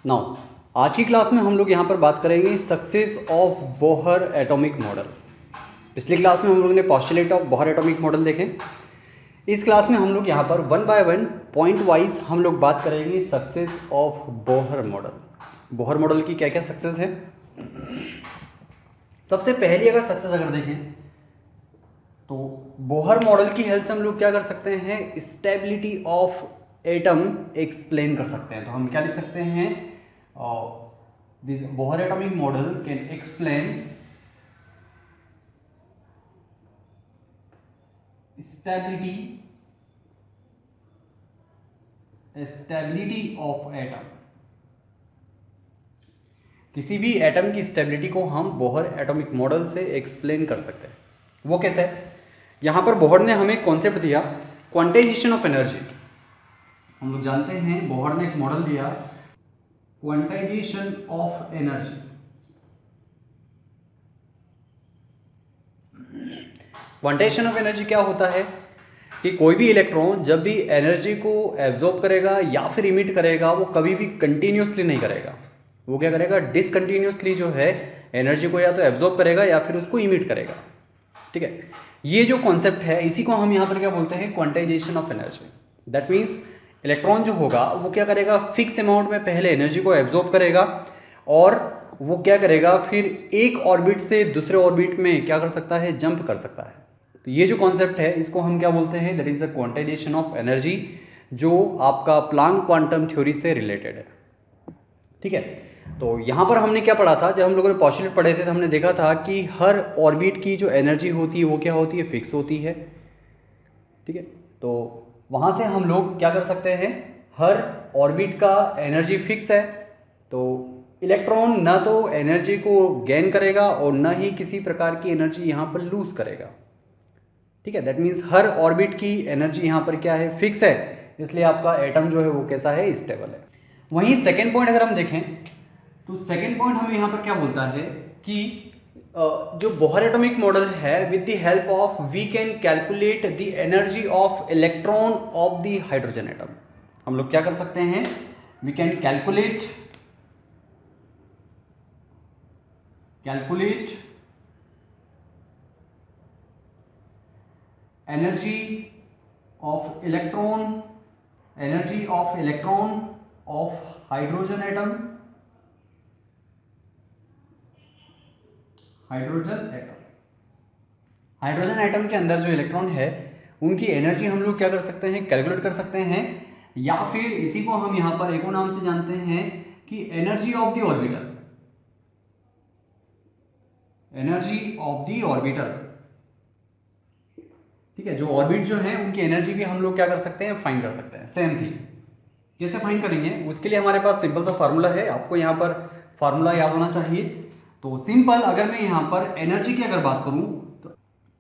Now आज की class में हम लोग यहाँ पर बात करेंगे success of Bohr atomic model. पिछली क्लास में हम लोग ने postulate of Bohr atomic model देखे। इस क्लास में हम लोग यहाँ पर one by one point wise हम लोग बात करेंगे success of Bohr model. Bohr model की क्या क्या सक्सेस है। सबसे पहली अगर सक्सेस अगर देखें तो बोहर मॉडल की हेल्प से हम लोग क्या कर सकते हैं, स्टेबिलिटी ऑफ एटम एक्सप्लेन कर सकते हैं। तो हम क्या लिख सकते हैं, this Bohr atomic model can explain stability of atom. किसी भी एटम की स्टेबिलिटी को हम बोहर एटॉमिक मॉडल से एक्सप्लेन कर सकते हैं। वो कैसे है, यहाँ पर बोहर ने हमें कॉन्सेप्ट दिया क्वांटाइजेशन ऑफ एनर्जी। हम लोग जानते हैं बोहर ने एक मॉडल दिया quantization of energy. Quantization of energy क्या होता है कि कोई भी इलेक्ट्रॉन जब भी एनर्जी को एब्जॉर्ब करेगा या फिर इमिट करेगा, वो कभी भी कंटिन्यूसली नहीं करेगा। वो क्या करेगा, डिसकंटिन्यूसली जो है एनर्जी को या तो एब्जॉर्ब करेगा या फिर उसको इमिट करेगा। ठीक है, ये जो कॉन्सेप्ट है इसी को हम यहाँ पर क्या बोलते हैं, quantization of energy. That means electron जो होगा वो क्या करेगा, फिक्स अमाउंट में पहले एनर्जी को एब्जॉर्ब करेगा और वो क्या करेगा, फिर एक ऑर्बिट से दूसरे ऑर्बिट में क्या कर सकता है, जंप कर सकता है। तो ये जो कॉन्सेप्ट है इसको हम क्या बोलते हैं, that is the quantization of energy, जो आपका प्लांक क्वांटम थ्योरी से रिलेटेड है। ठीक है, तो यहाँ पर हमने क्या पढ़ा था, जब हम लोगों ने पॉस्टुलेट पढ़े थे तो हमने देखा था कि हर ऑर्बिट की जो एनर्जी होती है वो क्या होती है, फिक्स होती है। ठीक है, तो वहाँ से हम लोग क्या कर सकते हैं, हर ऑर्बिट का एनर्जी फिक्स है, तो इलेक्ट्रॉन ना तो एनर्जी को गेन करेगा और ना ही किसी प्रकार की एनर्जी यहाँ पर लूज करेगा। ठीक है, दैट मीन्स हर ऑर्बिट की एनर्जी यहाँ पर क्या है, फिक्स है, इसलिए आपका एटम जो है वो कैसा है, स्टेबल है। वहीं सेकेंड पॉइंट अगर हम देखें तो सेकेंड पॉइंट हमें यहाँ पर क्या बोलता है कि जो बोहर एटॉमिक मॉडल है, with the help of we can calculate the energy of electron of the hydrogen atom. हम लोग क्या कर सकते हैं, we can calculate energy of electron of hydrogen atom hydrogen atom के अंदर जो इलेक्ट्रॉन है उनकी एनर्जी हम लोग क्या कर सकते हैं, कैलकुलेट कर सकते हैं, या फिर इसी को हम यहां पर एक और नाम से जानते हैं कि एनर्जी ऑफ द ऑर्बिटल। ठीक है, जो ऑर्बिट जो है उनकी एनर्जी भी हम लोग क्या कर सकते हैं, फाइंड कर सकते हैं। सेम थिंग कैसे फाइंड करेंगे, उसके लिए हमारे पास सिंपल सा फार्मूला है, आपको यहाँ पर फार्मूला याद होना चाहिए। तो सिंपल अगर मैं यहाँ पर एनर्जी की अगर बात करूँ तो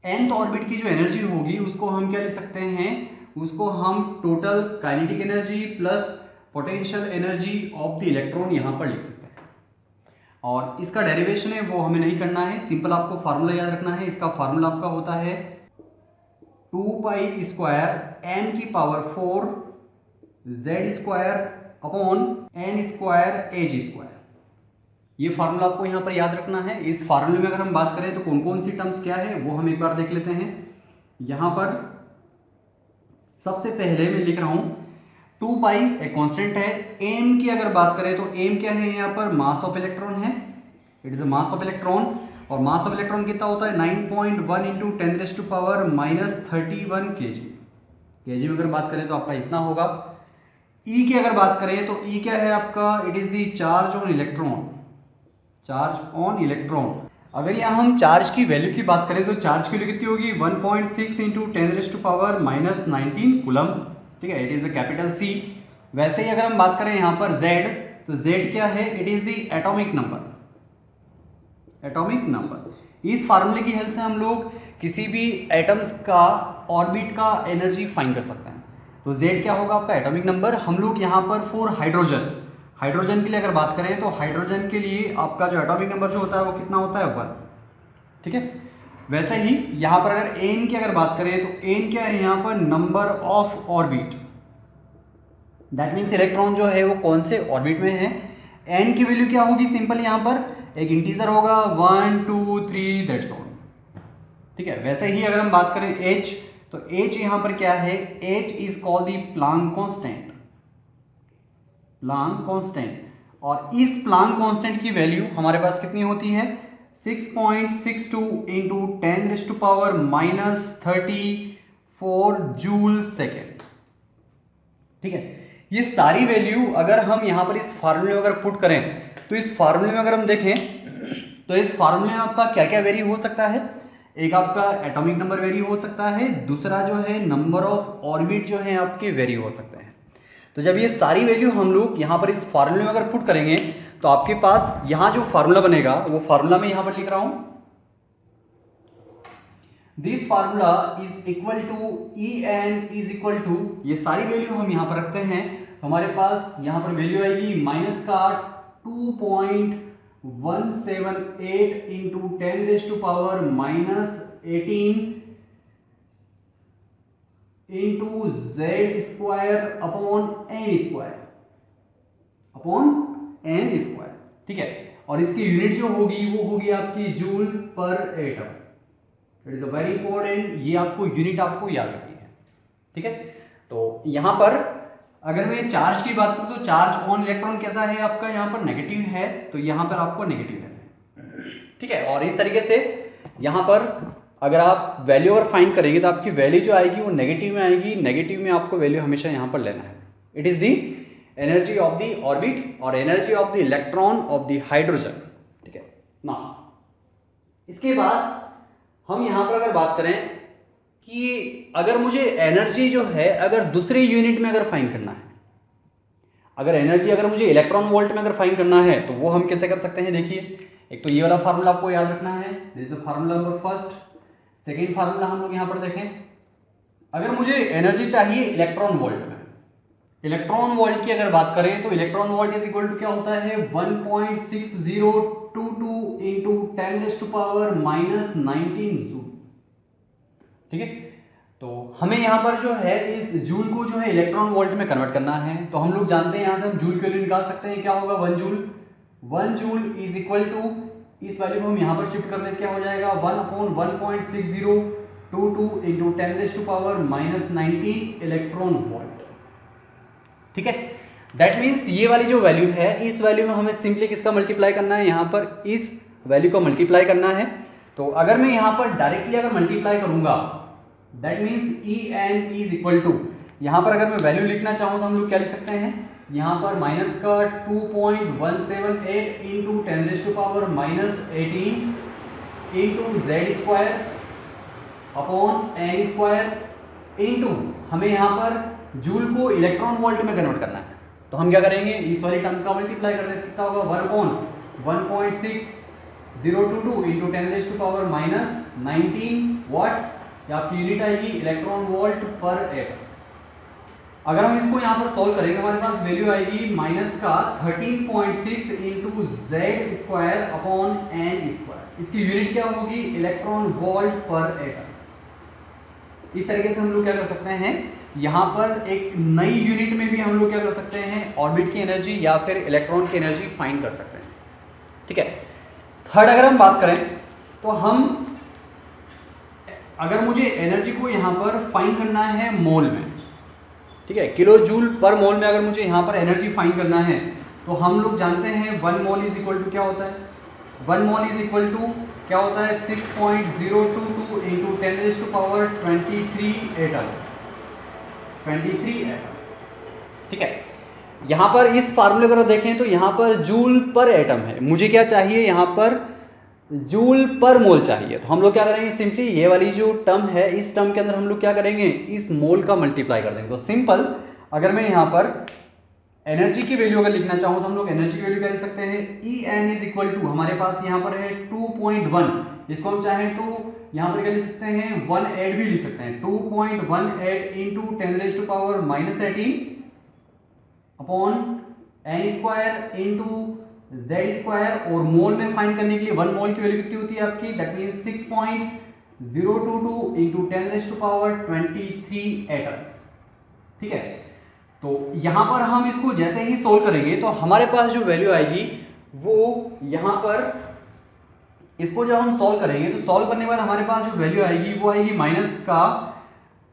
nth ऑर्बिट की जो एनर्जी होगी उसको हम क्या लिख सकते हैं, उसको हम total kinetic energy plus potential energy of the electron यहाँ पर लिख सकते हैं। और इसका डेरिवेशन है वो हमें नहीं करना है, सिंपल आपको फार्मूला याद रखना है। इसका फार्मूला आपका होता है 2 पाई n की power 4 z square upon n square h square. ये फार्मूला आपको यहाँ पर याद रखना है। इस फार्मूले में अगर हम बात करें तो कौन कौन सी टर्म्स क्या है वो हम एक बार देख लेते हैं। यहाँ पर सबसे पहले मैं लिख रहा हूँ 2 पाई एक कांस्टेंट है। m की अगर बात करें तो m क्या है, यहाँ पर मास ऑफ इलेक्ट्रॉन है, it is a mass of electron. और मास ऑफ इलेक्ट्रॉन कितना होता है, 9.1 इंटू 10⁻³ केजी में अगर बात करें तो आपका इतना होगा। E की अगर बात करें तो E क्या है आपका, it is the charge on electron. अगर यहाँ हम चार्ज की वैल्यू की बात करें तो चार्ज की वैल्यू कितनी होगी, 1.6 इंटू 10⁻⁻19 कूलम। ठीक है, it is the capital C। वैसे ही अगर हम बात करें यहाँ पर Z, तो Z क्या है, it is the atomic number. इस फार्मूले की हेल्प से हम लोग किसी भी एटम्स का ऑर्बिट का एनर्जी फाइंड कर सकते हैं। तो Z क्या होगा आपका एटॉमिक नंबर। हम लोग यहाँ पर फॉर हाइड्रोजन के लिए अगर बात करें तो हाइड्रोजन के लिए आपका जो एटॉमिक नंबर जो होता है वो कितना होता है, 1। ठीक है, वैसे ही यहाँ पर अगर n की अगर बात करें तो n क्या है यहाँ पर, number of orbit. That means electron जो है वो कौन से ऑर्बिट में है, n की वैल्यू क्या होगी, सिंपल यहाँ पर एक इंटीजर होगा 1 2 3 दैट्स ऑल, ठीक है। वैसे ही अगर हम बात करें h, तो h यहाँ पर क्या है, h is called the Planck constant, Planck constant. और इस प्लांक कांस्टेंट की वैल्यू हमारे पास कितनी होती है, 6.62 इंटू 10⁻⁻34 जूल सेकेंड, ठीक है। ये सारी वैल्यू अगर हम यहाँ पर इस फार्मूले में अगर पुट करें, तो इस फार्मूले में अगर हम देखें तो इस फार्मूले में आपका क्या क्या वेरी हो सकता है, एक आपका एटॉमिक नंबर वेरी हो सकता है, दूसरा जो है नंबर ऑफ ऑर्बिट जो है आपके वेरी हो सकते हैं। तो जब ये सारी वैल्यू हम लोग यहाँ पर इस फार्मूले में अगर पुट करेंगे, तो आपके पास यहाँ जो फार्मूला बनेगा वो फार्मूला मैं यहाँ पर लिख रहा हूं, this formula is equal to En is equal to, ये सारी वैल्यू हम यहाँ पर रखते हैं, तो हमारे पास यहाँ पर वैल्यू आएगी माइनस का 2.178 into 10⁻⁻18 into Z square upon N square, ठीक है। और इसकी यूनिट जो होगी वो होगी आपकी जूल पर atom. It is a very important, ये आपको यूनिट आपको याद रखनी है, ठीक है। तो यहां पर अगर मैं चार्ज की बात करूं तो चार्ज ऑन इलेक्ट्रॉन कैसा है आपका, यहाँ पर नेगेटिव है, तो यहां पर आपको नेगेटिव लेना है, ठीक है। और इस तरीके से यहां पर अगर आप वैल्यू अगर फाइंड करेंगे तो आपकी वैल्यू जो आएगी वो नेगेटिव में आएगी, नेगेटिव में आपको वैल्यू हमेशा यहाँ पर लेना है। It is the energy of the orbit और energy of the electron of the hydrogen, ठीक है ना। इसके बाद हम यहाँ पर अगर बात करें कि अगर मुझे एनर्जी जो है अगर दूसरी यूनिट में अगर फाइंड करना है, अगर एनर्जी अगर मुझे इलेक्ट्रॉन वोल्ट में अगर फाइंड करना है, तो वो हम कैसे कर सकते हैं, देखिए एक तो ये वाला फार्मूला आपको याद रखना है, this is the formula number first. Second formula हम लोग यहाँ पर देखें, अगर मुझे एनर्जी चाहिए इलेक्ट्रॉन वोल्ट में, इलेक्ट्रॉन वोल्ट की अगर बात करें तो electron volt is equal to क्या होता है 1.6022 इंटू 10⁻⁻19 जूल, ठीक है। तो हमें यहाँ पर जो है इस जूल को जो है इलेक्ट्रॉन वोल्ट में कन्वर्ट करना है, तो हम लोग जानते हैं यहाँ से हम जूल की वैल्यू निकाल सकते हैं, क्या होगा 1 जूल इज इक्वल टू, इस वैल्यू को हम यहाँ पर शिफ्ट कर दें, क्या हो जाएगा 1/1.6022 इंटू 10⁻⁻19 इलेक्ट्रॉन वोल्ट, ठीक है। दैट मीन्स ये वाली जो वैल्यू है, इस वैल्यू में हमें सिंपली किसका मल्टीप्लाई करना है, यहाँ पर इस वैल्यू का मल्टीप्लाई करना है। तो अगर मैं यहाँ पर डायरेक्टली अगर मल्टीप्लाई करूंगा, that means En is equal to, यहाँ पर अगर मैं वैल्यू लिखना चाहूँ तो हम लोग क्या लिख सकते हैं, यहाँ पर माइनस का 2.178 into 10⁻⁻18 into Z square upon N square into, हमें यहाँ पर जूल को इलेक्ट्रॉन वोल्ट में कन्वर्ट करना है, तो हम क्या करेंगे इस वाली टर्म का मल्टीप्लाई कर देते, कितना होगा 1/1.6022 इंटू 10⁻⁻19 वाट, या आपकी यूनिट आएगी इलेक्ट्रॉन वोल्ट पर एटम। अगर हम इसको यहाँ पर सॉल्व करेंगे, हमारे पास वैल्यू आएगी माइनस का 13.6 into Z square upon N square, इसकी यूनिट क्या होगी इलेक्ट्रॉन वोल्ट पर एटम। इस तरीके से हम लोग क्या कर सकते हैं, यहाँ पर एक नई यूनिट में भी हम लोग क्या कर सकते हैं, ऑर्बिट की एनर्जी या फिर इलेक्ट्रॉन की एनर्जी फाइंड कर सकते हैं, ठीक है। थर्ड अगर हम बात करें तो हम अगर मुझे एनर्जी को यहाँ पर फाइंड करना है मोल में, ठीक है, किलो जूल पर मोल में अगर मुझे यहाँ पर एनर्जी फाइंड करना है, तो हम लोग जानते हैं 1 मोल इज इक्वल टू क्या होता है, 1 मोल इज इक्वल टू क्या होता है 6.022 इंटू 10⁻23 एटम, 23 एटम्स, ठीक है। यहाँ पर इस फार्मूले को देखें तो यहाँ पर जूल पर एटम है, मुझे क्या चाहिए यहाँ पर जूल पर मोल चाहिए, तो हम लोग क्या करेंगे सिंपली ये वाली जो टर्म है, इस टर्म के अंदर हम लोग क्या करेंगे इस मोल का मल्टीप्लाई कर देंगे। तो सिंपल अगर मैं यहाँ पर एनर्जी की वैल्यू अगर लिखना चाहूँ तो हम लोग एनर्जी की वैल्यू क्या लिख सकते हैं, En इज इक्वल टू, हमारे पास यहाँ पर है 2.1, इसको हम चाहें तो यहाँ पर क्या लिख सकते हैं 1/8 भी लिख सकते हैं, 2.18 into 10⁻⁻18 upon N square into Z square, और मोल में फाइंड करने के लिए 1 मोल की वैल्यू कितनी होती है आपकी, दैट मीन्स 6.022 इंटू 10⁻23 एटम्स, ठीक है। तो यहाँ पर हम इसको जैसे ही सोल्व करेंगे तो हमारे पास जो वैल्यू आएगी वो यहाँ पर, इसको जब हम सॉल्व करेंगे तो सॉल्व करने के बाद हमारे पास जो वैल्यू आएगी वो आएगी माइनस का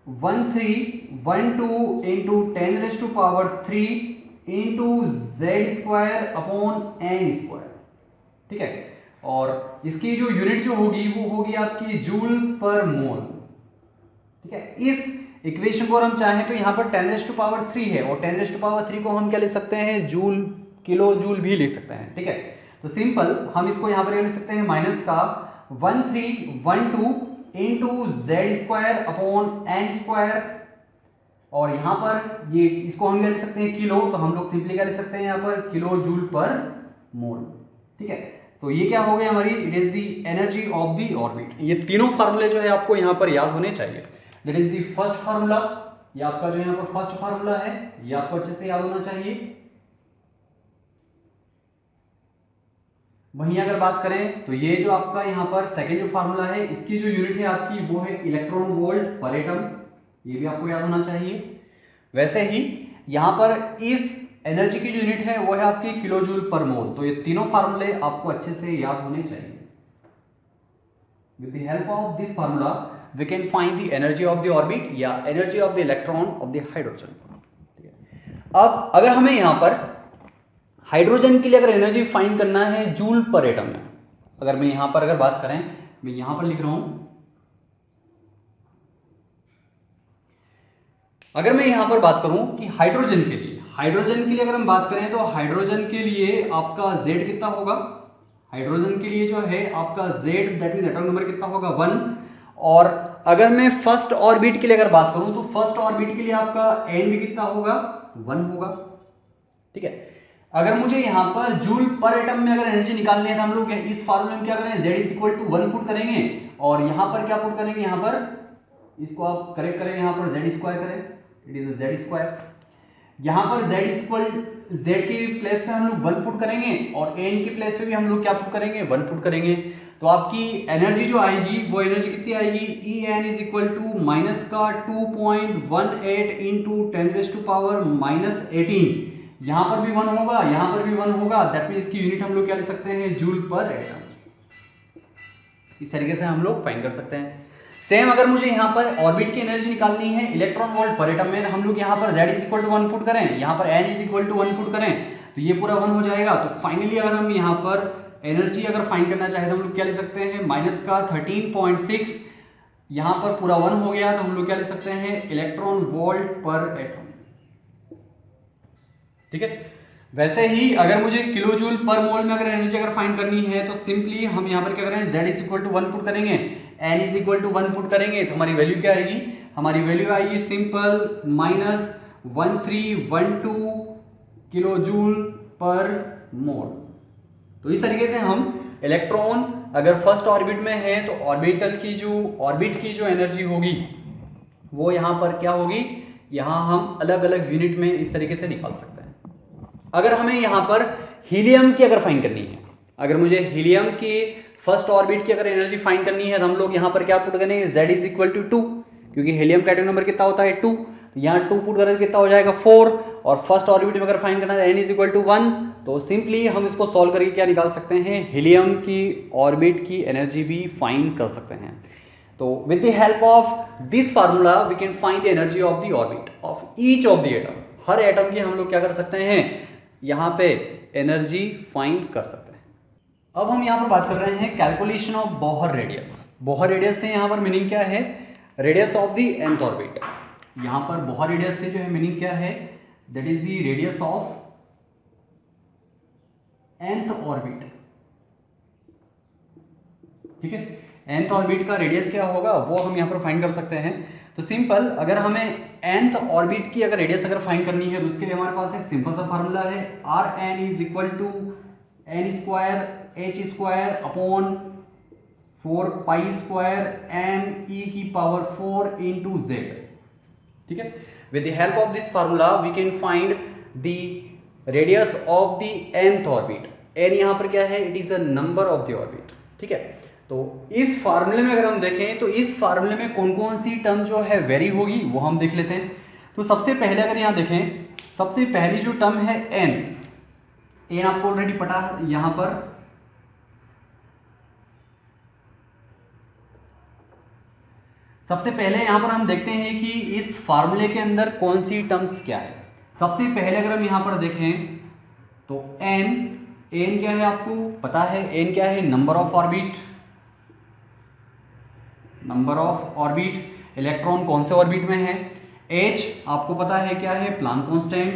1312 into 10⁻³ into z² upon n²। ठीक है, और इसकी जो यूनिट जो होगी वो होगी आपकी जूल पर मोल। ठीक है, इस इक्वेशन को हम चाहें तो यहाँ पर 10⁻³ है और 10⁻³ को हम क्या लिख सकते हैं, जूल, किलो जूल भी लिख सकते हैं। ठीक है, तो सिंपल हम इसको यहाँ पर लिख सकते हैं माइनस का 1312 इंटू z² अपॉन n², और यहाँ पर ये इसको हम क्या लिख सकते हैं किलो, तो हम लोग सिंपली क्या लिख सकते हैं यहाँ पर किलो जूल पर मोल। ठीक है, तो ये क्या हो गई हमारी, it is the energy of the orbit. ये तीनों फार्मूले जो है आपको यहाँ पर याद होने चाहिए। That is the first formula, ये आपका जो यहाँ पर फर्स्ट फार्मूला है, ये आपको अच्छे से याद होना चाहिए। वहीं अगर बात करें तो ये जो आपका यहाँ पर सेकेंड जो फार्मूला है, इसकी जो यूनिट है आपकी वो है इलेक्ट्रॉन वोल्ट पर एटम, ये भी आपको याद होना चाहिए। वैसे ही यहाँ पर इस एनर्जी की जो यूनिट है वो है आपकी किलो जूल पर मोल। तो ये तीनों फार्मूले आपको अच्छे से याद होने चाहिए। With the help of this formula we can find the energy of the orbit या energy of the electron of the hydrogen. अब अगर हमें यहाँ पर हाइड्रोजन के लिए अगर एनर्जी फाइंड करना है जूल पर एटम में, अगर मैं यहाँ पर अगर बात करें, मैं यहाँ पर लिख रहा हूं, अगर मैं यहाँ पर बात करूं कि हाइड्रोजन के लिए अगर हम बात करें तो हाइड्रोजन के लिए आपका Z कितना होगा, हाइड्रोजन के लिए जो है आपका Z that mean atomic number कितना होगा 1। और अगर मैं फर्स्ट ऑर्बिट के लिए अगर बात करूं तो फर्स्ट ऑर्बिट के लिए आपका N भी कितना होगा 1 होगा। ठीक है, अगर मुझे यहाँ पर जूल पर एटम में अगर एनर्जी निकालनी है तो हम लोग इस फार्मूले में क्या करें, Z=1 पुट करेंगे और यहाँ पर क्या पुट करेंगे, यहाँ पर इसको आप करेक्ट करें, यहाँ पर Z² करें, इट इज Z²। यहाँ पर Z के प्लेस पे हम लोग 1 पुट करेंगे और N के प्लेस पे भी हम लोग क्या पुट करेंगे, 1 पुट करेंगे। तो आपकी एनर्जी जो आएगी वो एनर्जी कितनी आएगी, En माइनस का 2.18 इंटू 10⁻⁻18। यहाँ पर भी 1 होगा, यहाँ पर भी 1 होगा, दैट मीन इसकी यूनिट हम लोग क्या लिख सकते हैं, जूल पर एटम। इस तरीके से हम लोग फाइंड कर सकते हैं। सेम अगर मुझे यहाँ पर ऑर्बिट की एनर्जी निकालनी है इलेक्ट्रॉन वोल्ट पर एटम में, हम लोग यहाँ पर Z=1 पुट करें, यहाँ पर N=1 पुट करें तो ये पूरा 1 हो जाएगा। तो फाइनली अगर हम यहाँ पर एनर्जी अगर फाइंड करना चाहे तो हम लोग क्या लिख सकते हैं, माइनस का 13.6, यहाँ पर पूरा 1 हो गया तो हम लोग क्या लिख सकते हैं, इलेक्ट्रॉन वोल्ट पर एटम। ठीक है, वैसे ही अगर मुझे किलो जूल पर मोल में अगर एनर्जी अगर फाइंड करनी है तो सिंपली हम यहाँ पर क्या करें, Z=1 पुट करेंगे, N=1 पुट करेंगे तो हमारी वैल्यू क्या आएगी, हमारी वैल्यू आएगी सिंपल -1312 किलो जूल पर मोल। तो इस तरीके से हम इलेक्ट्रॉन अगर फर्स्ट ऑर्बिट में है तो ऑर्बिट की जो एनर्जी होगी वो यहाँ पर क्या होगी, यहाँ हम अलग अलग यूनिट में इस तरीके से निकाल सकते हैं। अगर हमें यहाँ पर हीलियम की अगर फाइंड करनी है, अगर मुझे हीलियम की फर्स्ट ऑर्बिट की अगर एनर्जी फाइंड करनी है तो हम लोग यहाँ पर क्या पुट करेंगे, Z=2, क्योंकि हीलियम का एटॉमिक नंबर कितना होता है 2, यहाँ 2 पुट करेंगे कितना हो जाएगा 4, और फर्स्ट ऑर्बिट में अगर फाइंड करना है N=1 तो सिंपली हम इसको सॉल्व करके क्या निकाल सकते हैं, हीलियम की ऑर्बिट की एनर्जी भी फाइंड कर सकते हैं। तो with the help of this formula we can find the energy of the orbit of each of the atom. हर एटम की हम लोग क्या कर सकते हैं, यहाँ पे एनर्जी फाइंड कर सकते हैं। अब हम यहाँ पर बात कर रहे हैं calculation of Bohr radius. Bohr radius से यहाँ पर मीनिंग क्या है, radius of the nth orbit. यहाँ पर बोहर रेडियस से जो है मीनिंग क्या है, that is the radius of nth orbit. ठीक है, nth ऑर्बिट का रेडियस क्या होगा वो हम यहाँ पर फाइंड कर सकते हैं। तो सिंपल अगर हमें nth ऑर्बिट की अगर रेडियस अगर फाइंड करनी है तो उसके लिए हमारे पास एक सिंपल सा फार्मूला है, Rn=n² अपॉन 4π² m⁴ ठीक है, with the help of this formula we can find the radius of the nth orbit. n यहाँ पर क्या है, it is a number of the orbit. ठीक है, तो इस फार्मूले में अगर हम देखें तो इस फार्मूले में कौन कौन सी टर्म जो है वेरी होगी वो हम देख लेते हैं। तो सबसे पहले अगर यहाँ देखें सबसे पहली जो टर्म है एन, एन आपको ऑलरेडी पता है। यहां पर सबसे पहले यहां पर हम देखते हैं कि इस फार्मूले के अंदर कौन सी टर्म्स क्या है। सबसे पहले अगर हम यहां पर देखें तो एन, एन क्या है आपको पता है, एन क्या है, number of orbit, number of orbit, electron कौन से ऑर्बिट में है। एच आपको पता है क्या है, प्लांक कांस्टेंट,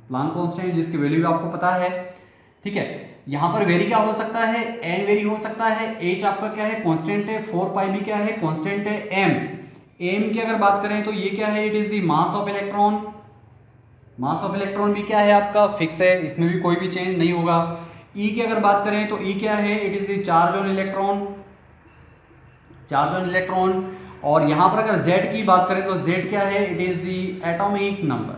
प्लांक कांस्टेंट जिसकी वैल्यू आपको पता है, ठीक है। यहां पर वेरी क्या हो सकता है, एन वेरी हो सकता है, एच आपका क्या है कांस्टेंट है, 4 पाई भी क्या है कांस्टेंट है, एम, एम की अगर बात करें तो ये क्या है, it is the mass of electron, mass of electron भी क्या है आपका फिक्स है, इसमें भी कोई भी चेंज नहीं होगा। ई की अगर बात करें तो ई क्या है, it is the charge on electron, charge on electron. और यहां पर अगर Z की बात करें तो Z क्या है, it is the atomic number,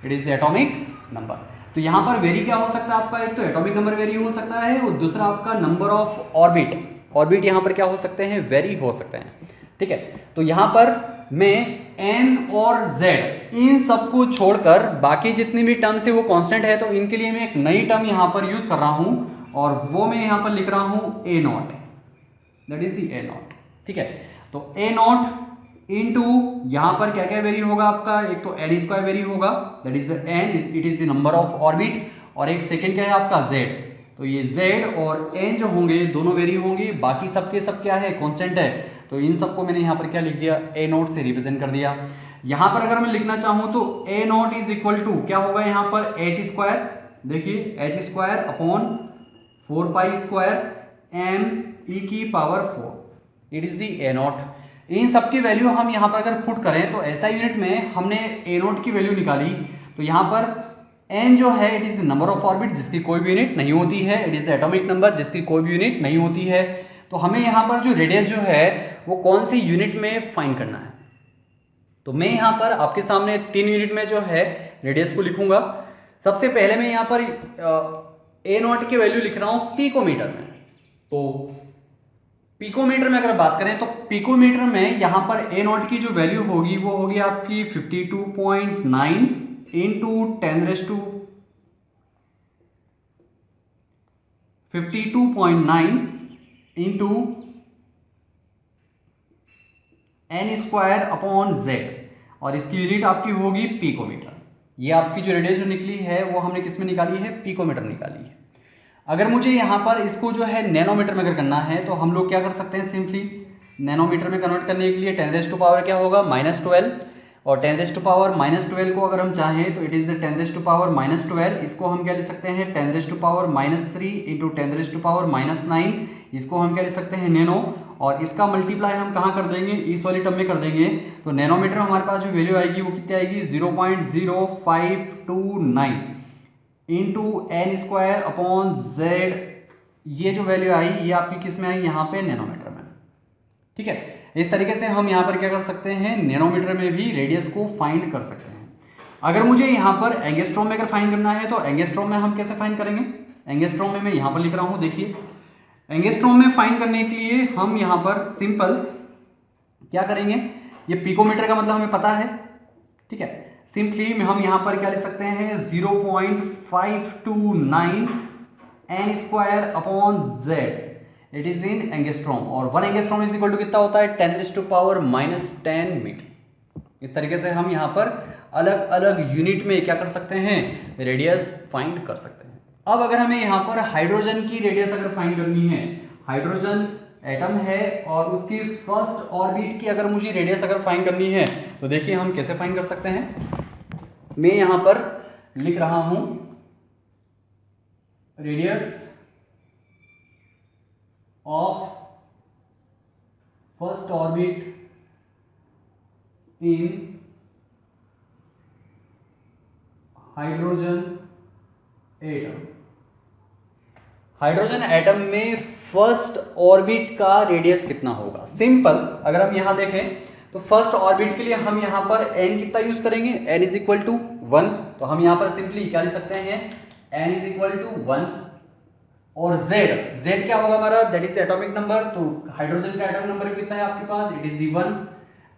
it is atomic number. तो यहां पर वेरी क्या हो सकता है आपका, एक तो एटॉमिक नंबर वेरी हो सकता है और दूसरा आपका नंबर ऑफ ऑर्बिट, ऑर्बिट यहां पर क्या हो सकते हैं, वेरी हो सकते हैं, ठीक है। तो यहां पर मैं N और Z इन सबको छोड़कर बाकी जितनी भी टर्म्स है वो कांस्टेंट है, तो इनके लिए मैं एक नई टर्म यहां पर यूज कर रहा हूं और वो मैं यहां पर लिख रहा हूं A not, that is the A not, ठीक है। तो A नॉट इनटू यहां पर क्या क्या वेरी होगा आपका, एक तो एन स्क्वायर वेरी होगा, that is an, it is the number of orbit, और एक सेकंड क्या है आपका Z। तो ये Z और N जो होंगे दोनों वेरी होंगे, बाकी सबके सब क्या है कांस्टेंट है। तो इन सबको मैंने यहां पर क्या लिख दिया, A नोट से रिप्रेजेंट कर दिया। यहां पर अगर मैं लिखना चाहूं तो A nought is equal to क्या होगा यहां पर, एच स्क्वायर, देखिए H square upon 4 pi square M E की power 4, it is the A nought. इन सब की वैल्यू हम यहाँ पर अगर पुट करें तो ऐसा यूनिट में हमने A नोट की वैल्यू निकाली, तो यहाँ पर N जो है it is the number of orbit जिसकी कोई भी यूनिट नहीं होती है, it is the atomic number जिसकी कोई भी यूनिट नहीं होती है। तो हमें यहाँ पर जो रेडियस जो है वो कौन सी यूनिट में फाइंड करना है। तो मैं यहाँ पर आपके सामने 3 यूनिट में जो है रेडियस को लिखूंगा। सबसे पहले मैं यहाँ पर A नोट की वैल्यू लिख रहा हूँ पिकोमीटर में। तो पिकोमीटर में अगर बात करें तो पिकोमीटर में यहां पर A नॉट की जो वैल्यू होगी वो होगी आपकी 52.9 into 52.9 into N square upon Z, और इसकी यूनिट आपकी होगी पिकोमीटर। ये आपकी जो रेडियस जो निकली है वो हमने किस में निकाली है, पिकोमीटर निकाली है। अगर मुझे यहाँ पर इसको जो है नैनोमीटर में अगर करना है तो हम लोग क्या कर सकते हैं, सिंपली नैनोमीटर में कन्वर्ट करने के लिए 10⁻² क्या होगा -12, और 10⁻12 को अगर हम चाहें तो इट इज द 10⁻12, इसको हम क्या लिख सकते हैं 10⁻³ इंटू 10⁻⁹, इसको हम क्या लिख सकते हैं नैनो, और इसका मल्टीप्लाई हम कहाँ कर देंगे, इस वाली टर्म में कर देंगे। तो नैनोमीटर में हमारे पास जो वैल्यू आएगी वो कितनी आएगी, 0.0529 into N square upon Z। ये जो वैल्यू आई ये आपकी किस में आई, यहाँ पे नैनोमीटर में, ठीक है। इस तरीके से हम यहाँ पर क्या कर सकते हैं, नैनोमीटर में भी रेडियस को फाइंड कर सकते हैं। अगर मुझे यहाँ पर एंगस्ट्रॉम में अगर फाइंड करना है तो एंगस्ट्रॉम में हम कैसे फाइंड करेंगे, एंगस्ट्रॉम में मैं यहाँ पर लिख रहा हूँ, देखिए एंगस्ट्रॉम में फाइंड करने के लिए हम यहाँ पर सिंपल क्या करेंगे, ये पिकोमीटर का मतलब हमें पता है, ठीक है। सिंपली हम यहाँ पर क्या लिख सकते हैं 0.529 N square upon Z, it is in angstrom, और 1 एंगस्ट्रॉम इज इक्वल टू कितना होता है 10⁻⁻10 मीटर। इस तरीके से हम यहाँ पर अलग अलग यूनिट में क्या कर सकते हैं, रेडियस फाइंड कर सकते हैं। अब अगर हमें यहाँ पर हाइड्रोजन की रेडियस अगर फाइंड करनी है, हाइड्रोजन एटम है और उसकी फर्स्ट ऑर्बिट की अगर मुझे रेडियस अगर फाइंड करनी है तो देखिए हम कैसे फाइंड कर सकते हैं। मैं यहां पर लिख रहा हूं radius of first orbit in hydrogen atom. Hydrogen atom में फर्स्ट ऑर्बिट का रेडियस कितना होगा, सिंपल अगर हम यहां देखें तो फर्स्ट ऑर्बिट के लिए हम यहां पर n कितना यूज करेंगे, n इज इक्वल टू 1, तो हम यहां पर सिंपली क्या लिख सकते हैं n इज इक्वल टू 1, और z क्या होगा हमारा, दैट इज एटॉमिक नंबर। तो हाइड्रोजन का एटॉमिक नंबर कितना है आपके पास, इट इज दी 1।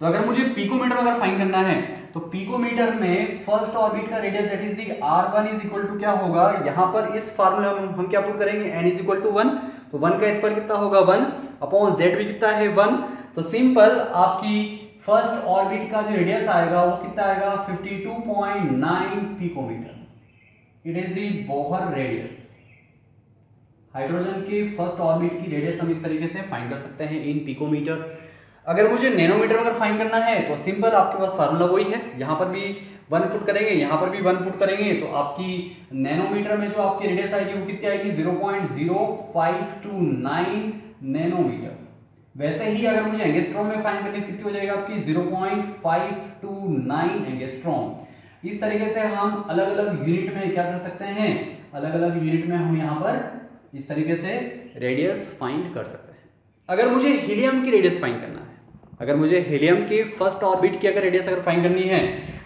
तो तो अगर मुझे पिकोमीटर अगर फाइंड करना है तो पिकोमीटर में फर्स्ट ऑर्बिट का radius that is the r1 is equal to क्या होगा, यहाँ पर इस फार्मूला में हम क्या पुट करेंगे, n इज इक्वल टू 1, तो 1 का स्क्वायर कितना होगा 1 अपॉन z भी कितना है 1, तो सिंपल आपकी फर्स्ट ऑर्बिट का जो रेडियस आएगा वो कितना आएगा 52.9 picometer. It is the Bohr radius. Hydrogen के फर्स्ट ऑर्बिट की रेडियस हम इस तरीके से फाइंड कर सकते हैं इन पिकोमीटर। अगर मुझे नैनोमीटर अगर फाइंड करना है तो सिंपल आपके पास फार्मूला वही है, यहाँ पर भी 1 पुट करेंगे, यहाँ पर भी 1 पुट करेंगे, तो आपकी नैनोमीटर में जो आपकी रेडियस आएगी वो कितनी आएगी 0.0529 नैनोमीटर। वैसे ही अगर मुझे एंगस्ट्रॉम में फाइंड करनी कितनी हो जाएगी आपकी 0.529 एंगस्ट्रॉम। इस तरीके से हम अलग अलग यूनिट में क्या कर सकते हैं, अलग अलग यूनिट में हम यहाँ पर इस तरीके से रेडियस फाइंड कर सकते हैं। अगर मुझे हीलियम की रेडियस फाइंड करना है, अगर मुझे हीलियम के फर्स्ट ऑर्बिट की अगर रेडियस अगर फाइंड करनी है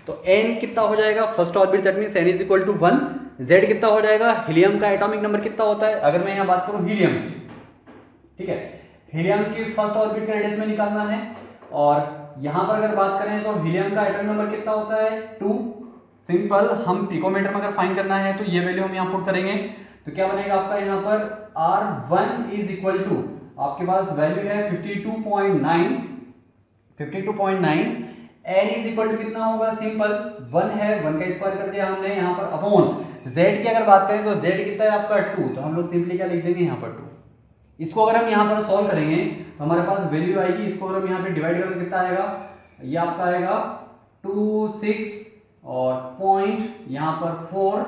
तो n कितना हो जाएगा, first orbit that means n is equal to 1, z कितना हो जाएगा, हीलियम का एटॉमिक नंबर कितना होता है, अगर मैं यहाँ बात करूँ हीलियम की, ठीक है, हीलियम की फर्स्ट ऑर्बिट का रेडियस में निकालना है, और यहाँ पर अगर बात करें तो हीलियम का एटॉमिक नंबर कितना होता है 2। सिंपल हम पिकोमीटर में अगर फाइंड करना है तो ये वैल्यू हम यहाँ पुट करेंगे, तो क्या बनेगा आपका यहाँ पर R1 इज इक्वल टू आपके पास वैल्यू है 52.9, n इज इक्वल टू कितना होगा, सिंपल 1 है, 1 का स्क्वायर कर दिया हमने यहाँ पर अपॉन z की अगर बात करें तो z कितना है आपका 2, तो हम लोग सिंपली क्या लिख देंगे यहाँ पर 2। इसको अगर हम यहाँ पर सॉल्व करेंगे तो हमारे पास वैल्यू आएगी, इसको अगर हम यहाँ पे डिवाइड करेंगे कितना आएगा, ये आपका आएगा 26 और पॉइंट यहाँ पर 4